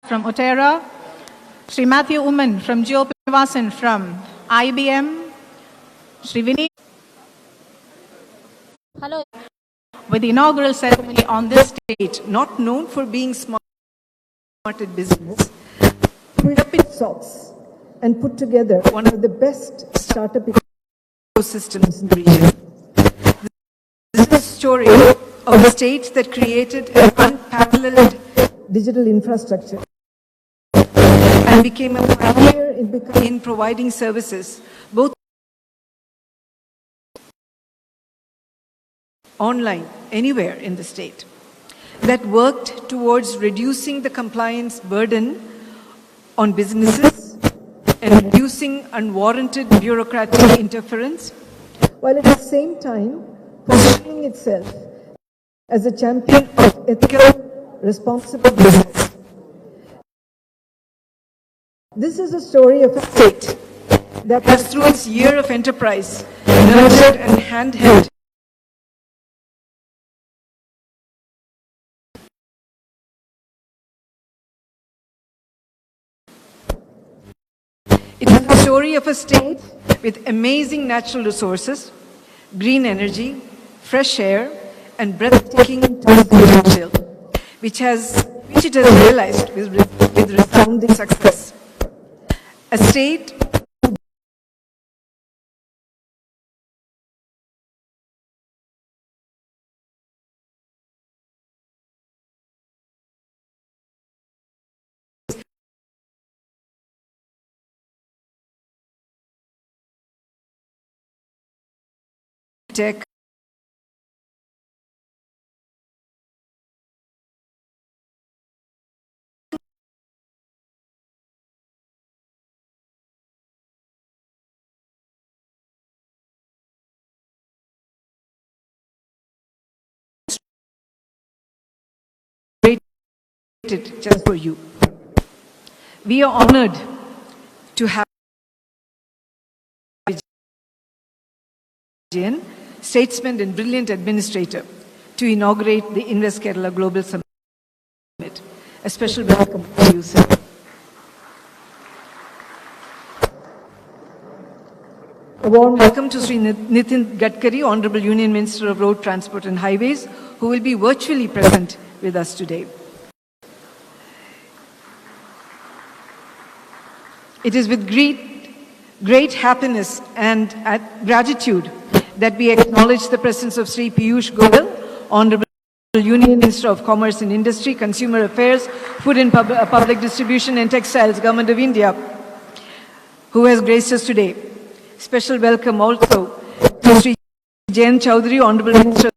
from Otera, Sri Matthew Uman from Jio Pivasan from IBM, Sri Vinny. Hello. With the inaugural ceremony on this stage, not known for being smart at business, pulled up its socks and put together one of the best startup ecosystems in the region. This is a story of a state that created an unparalleled digital infrastructure and became a pioneer in providing services both online, anywhere in the state, that worked towards reducing the compliance burden on businesses and reducing unwarranted bureaucratic interference, while at the same time positioning itself as a champion of ethical, responsible business. This is a story of a state that has, through its year of enterprise, nurtured and handheld It is the story of a state with amazing natural resources, green energy, fresh air, and breathtaking tourism potential, which it has realized with resounding success. A state tech just for you. We are honored to have Vijay, statesman and brilliant administrator, to inaugurate the Invest Kerala Global Summit. A special welcome to you, sir. A warm welcome to Sri Nitin Gadkari, Honorable Union Minister of Road Transport and Highways, who will be virtually present with us today. It is with great happiness and gratitude that we acknowledge the presence of Sri Piyush Goyal, Honorable Union Minister of Commerce and Industry, Consumer Affairs, Food and Public Distribution and Textiles, Government of India, who has graced us today. Special welcome also to Sri Jayant Chowdhury, Honorable Minister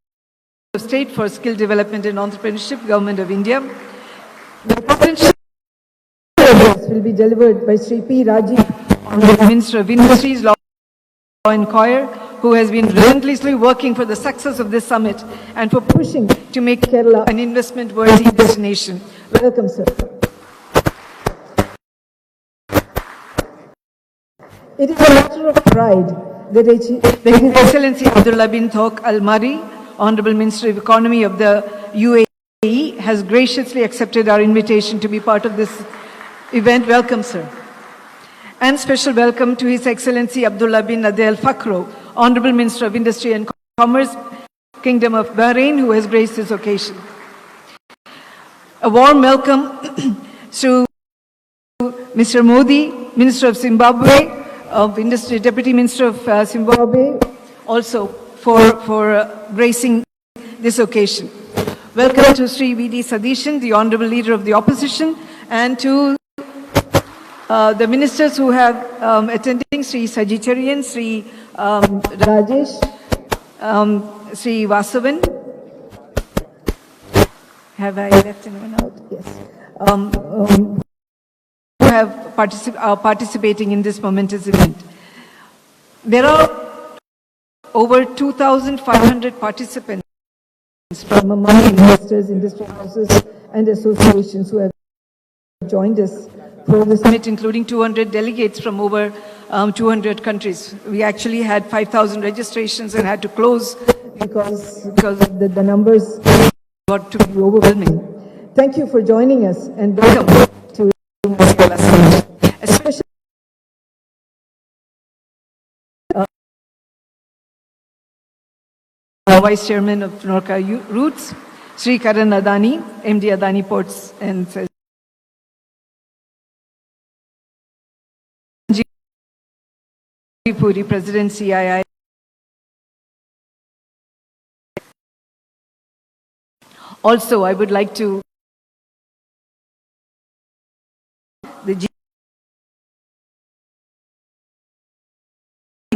of State for Skill Development and Entrepreneurship, Government of India. The presidential address will be delivered by Sri P. Rajeev, Honorable Minister of Industries, Law and Coir, who has been relentlessly working for the success of this summit and for pushing to make Kerala an investment-worthy destination. Welcome, sir. It is a matter of pride that His Excellency Abdullah bin Thok Al Mari, Honorable Minister of Economy of the UAE, has graciously accepted our invitation to be part of this event. Welcome, sir. And special welcome to His Excellency Abdullah bin Adel Al Fakhro, Honorable Minister of Industry and Commerce, Kingdom of Bahrain, who has graced this occasion. A warm welcome to Mr. Modi, Minister of Zimbabwe, of Industry, Deputy Minister of Zimbabwe, also for gracing this occasion. Welcome to Sri V.D. Sadishan, the Honorable Leader of the Opposition, and to the ministers who have attending, Sri Sajicharian, Sri Rajesh, Sri Vasavan. Have I left anyone out? Yes. Who have participating in this momentous event. There are over 2,500 participants from among investors, industry houses and associations who have joined us for the summit, including 200 delegates from over 200 countries. We actually had 5,000 registrations and had to close because the numbers got to be overwhelming. Thank you for joining us and welcome to Vice Chairman of Norca Roots, Sri Karan Adani, MD Adani Ports and Sanjeev Puri, President CII. Also, I would like to the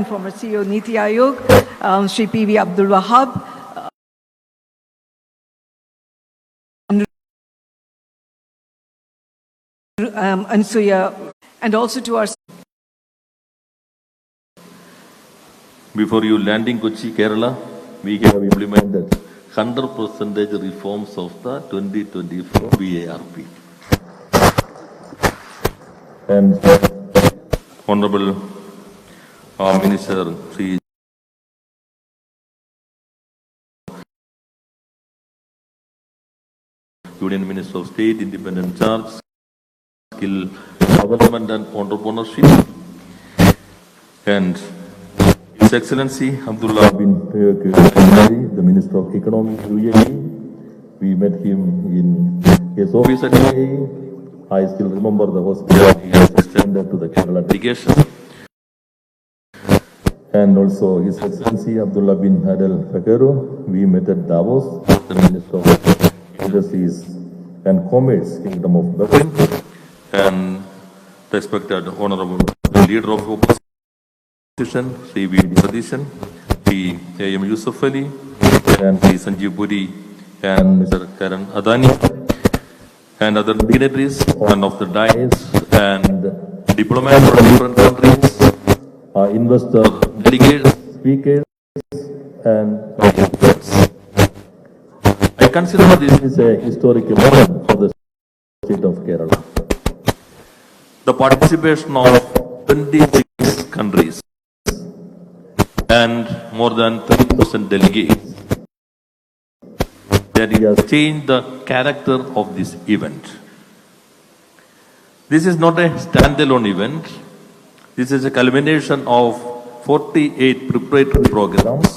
former CEO Niti Aayog, Sri P.V. Abdul Wahab, Ansuya, and also to our Before you landing Kochi, Kerala, we have implemented 100% reforms of the 2024 BARP. And Honorable Minister Sri Union Minister of State, Independent Charge, Skill Development and Entrepreneurship, and His Excellency Abdullah bin Al-Mari, the Minister of Economy of UAE. We met him in his office at UAE. I still remember the hospitality he has extended to the Kerala delegation. And also His Excellency Abdullah bin Adel Fakero. We met at Davos, the Minister of Industries and Commerce, Kingdom of Bahrain, and the respected Honorable Leader of Opposition, Sri V. Sadishan, Sri A.M. Yusuf Ali, and Sri Sanjeev Puri, and Mr. Karan Adani, and other dignitaries, and of the dais, and diplomats from different countries, investors, delegates, speakers, and friends. I consider this is a historical moment for the state of Kerala. The participation of 26 countries and more than 30% delegates, that it has changed the character of this event. This is not a standalone event. This is a culmination of 48 preparatory programs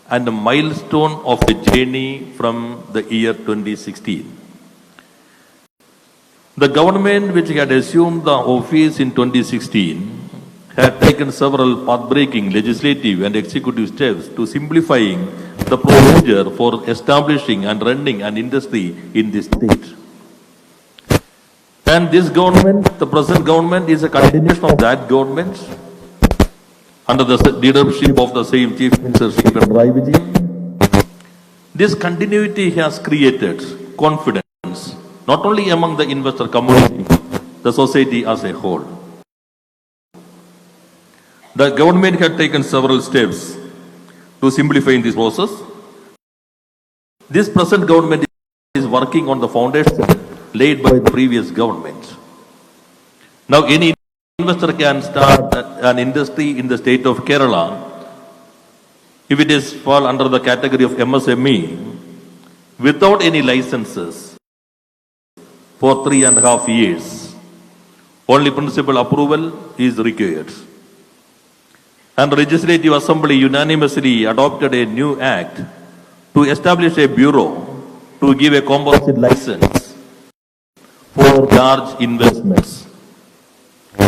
and a milestone of a journey from the year 2016. The government which had assumed the office in 2016 had taken several path-breaking legislative and executive steps to simplifying the procedure for establishing and running an industry in this state. And this government, the present government, is a continuation of that government under the leadership of the same Chief Minister Sri Pinarayi Vijayan. This continuity has created confidence not only among the investor community, the society as a whole. The government had taken several steps to simplify this process. This present government is working on the foundation laid by the previous government. Now any investor can start an industry in the state of Kerala if it is fall under the category of MSME without any licenses for 3.5 years. Only principal approval is required. And the Legislative Assembly unanimously adopted a new act to establish a bureau to give a composite license for large investments.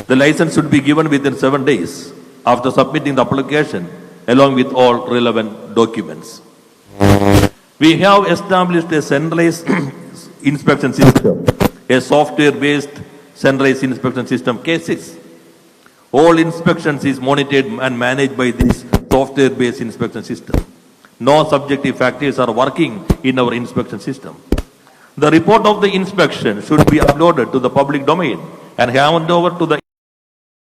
The license should be given within 7 days after submitting the application along with all relevant documents. We have established a centralized inspection system, a software-based centralized inspection system, K6. All inspections is monitored and managed by this software-based inspection system. No subjective factors are working in our inspection system. The report of the inspection should be uploaded to the public domain and handed over to the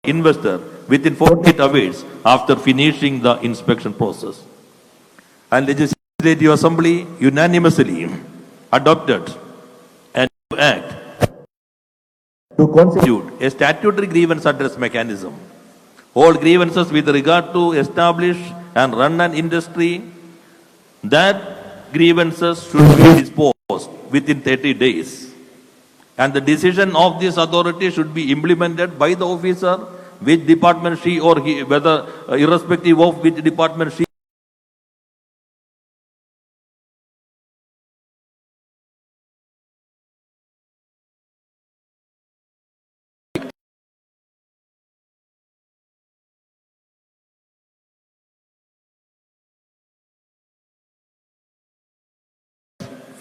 investor within 48 hours after finishing the inspection process. And Legislative Assembly unanimously adopted an act to constitute a statutory grievance address mechanism. All grievances with regard to establish and run an industry, that grievances should be disposed within 30 days. And the decision of this authority should be implemented by the officer, which department she or he, whether irrespective of which department she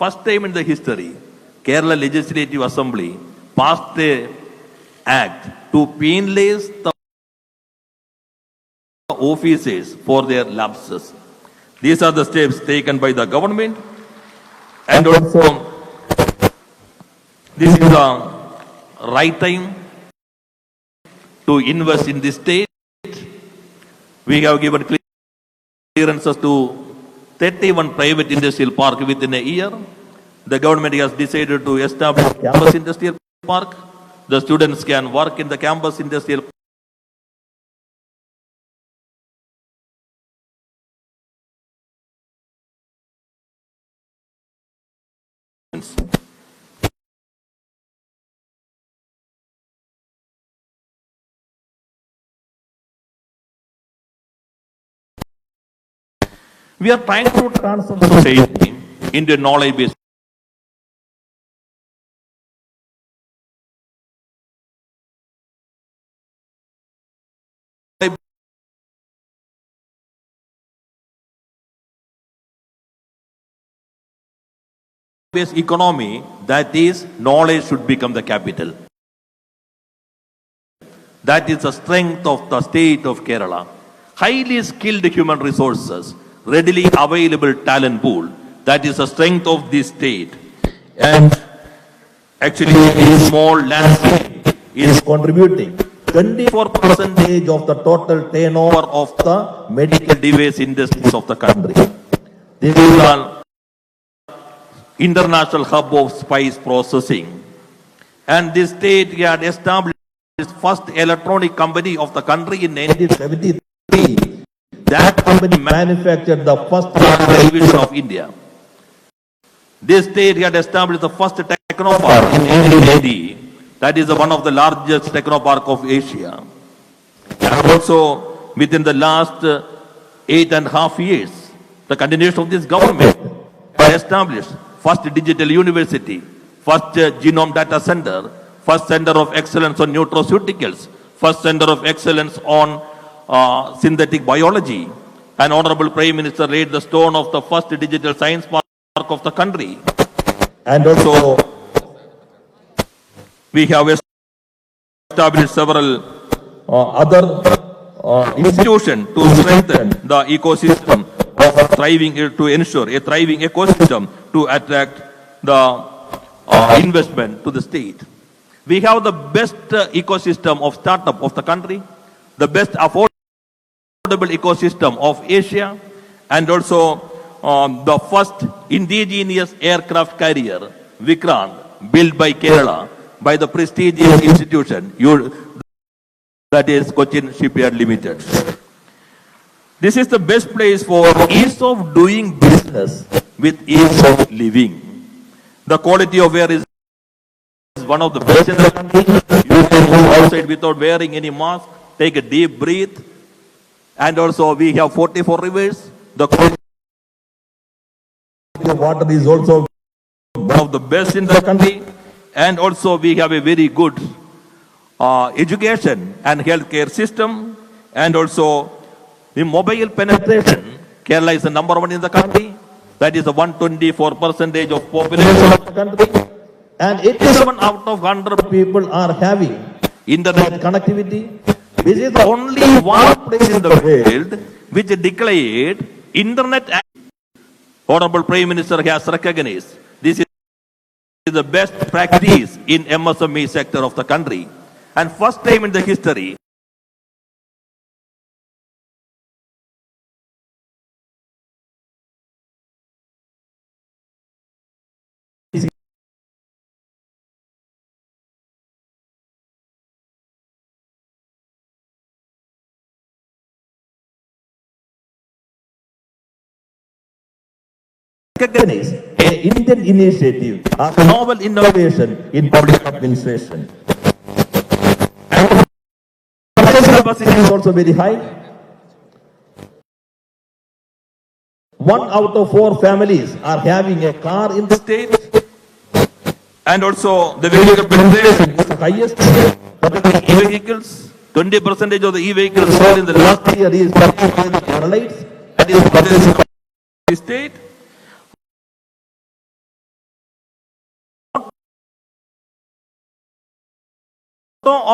first time in the history, Kerala Legislative Assembly passed a act to penalize the officers for their lapses. These are the steps taken by the government, and also this is the right time to invest in this state. We have given clearances to 31 private industrial park within a year. The government has decided to establish campus industrial park. The students can work in the campus industrial park. We are trying to transform society into a knowledge-based. Based economy, that is, knowledge should become the capital. That is the strength of the state of Kerala. Highly skilled human resources, readily available talent pool. That is the strength of this state. And actually, a small landscape is contributing 24% of the total turnover of the medical device industries of the country. This is an international hub of spice processing. And this state had established its first electronic company of the country in 1973. That company manufactured the first television of India. This state had established the first technopark in 1980. That is one of the largest technopark of Asia. And also within the last 8.5 years, the continuation of this government has established first digital university, first genome data center, first center of excellence on nutraceuticals, first center of excellence on synthetic biology. And Honorable Prime Minister laid the stone of the first digital science park of the country. And also, we have established several other institutions to strengthen the ecosystem of thriving, to ensure a thriving ecosystem to attract the investment to the state. We have the best ecosystem of startup of the country, the best affordable ecosystem of Asia, and also the first indigenous aircraft carrier, Vikrant, built by Kerala by the prestigious institution, that is Cochin Shipyard Limited. This is the best place for ease of doing business with ease of living. The quality of air is one of the best in the country. You can go outside without wearing any mask, take a deep breath. And also we have 44 rivers. The quality of water is also one of the best in the country. And also we have a very good education and healthcare system. And also the mobile penetration, Kerala is the number one in the country. That is the 124% of population of the country. And 87 out of 100 people are having internet connectivity. This is the only one place in the world which declared internet. Honorable Prime Minister has recognized this is the best practice in MSME sector of the country. And first time in the history, recognize an Indian initiative as a novel innovation in public administration. And the capacity is also very high. 1 out of 4 families are having a car in the state. And also the vehicle penetration is the highest. E-vehicles, 20% of the e-vehicles sold in the last year is purchased by the Keralites. That is the state.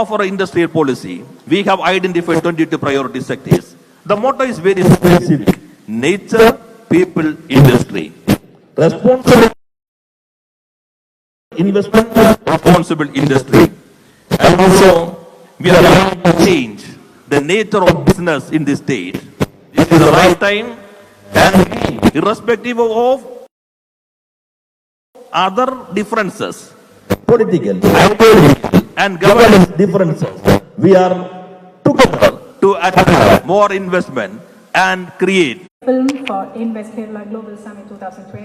of our industrial policy, we have identified 22 priority sectors. The motto is very specific: nature, people, industry. Responsible investment, responsible industry. And also, we are trying to change the nature of business in this state. This is the right time, and irrespective of other differences, political, ideological, and governance differences, we are together to attract more investment and create Film for Invest Kerala Global Summit 2020.